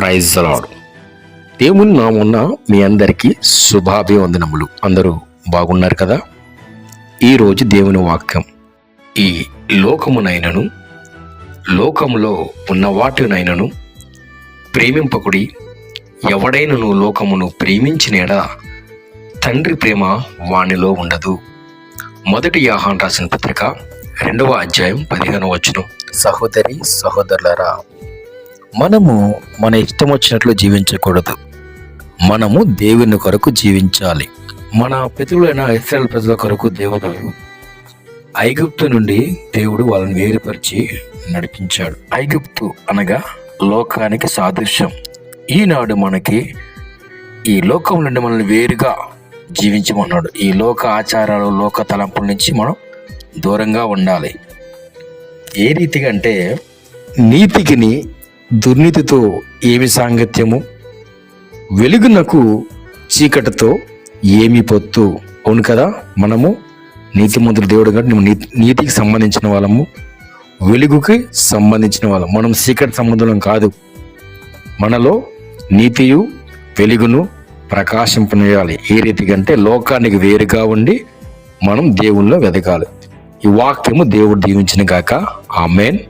Praise the lord. దేవుని నామమున మీ అందరికీ శుభాభివందనములు. అందరూ బాగున్నారు కదా? ఈరోజు దేవుని వాక్యం, ఈ లోకమునైనను లోకములో ఉన్న వాటినైనను ప్రేమింపకుడి. ఎవడైనను లోకమును ప్రేమించిన యెడల తండ్రి ప్రేమ వానిలో ఉండదు. మొదటి యోహాను రాసిన పత్రిక 2వ అధ్యాయం 15వ వచనం. సహోదరి సహోదరులారా, మనము మన ఇష్టం వచ్చినట్లు జీవించకూడదు. మనము దేవుని కొరకు జీవించాలి. మన పితరులైన ఇశ్రాయేలు ప్రజల కొరకు దేవుడు ఐగుప్తు నుండి దేవుడు వాళ్ళని వేరుపరిచి నడిపించాడు. ఐగుప్తు అనగా లోకానికి సాదృశ్యం. ఈనాడు మనకి ఈ లోకం నుండి మనల్ని వేరుగా జీవించమన్నాడు. ఈ లోక ఆచారాలు, లోక తలంపుల నుంచి మనం దూరంగా ఉండాలి. ఏ రీతిగా అంటే, నీతికిని దుర్నీతితో ఏమి సాంగత్యము, వెలుగునకు చీకటితో ఏమి పొత్తు. అవును కదా, మనము నీతిమంతుడు దేవుడు కాబట్టి నీతికి సంబంధించిన వాళ్ళము, వెలుగుకి సంబంధించిన వాళ్ళం. మనం చీకటి సంబంధం కాదు. మనలో నీతియు వెలుగును ప్రకాశింపనేయాలి. ఏ రీతిగా అంటే, లోకానికి వేరుగా ఉండి మనం దేవుల్లో వెదగాలి. ఈ వాక్యము దేవుడు దీవించిన గాక. ఆమేన్.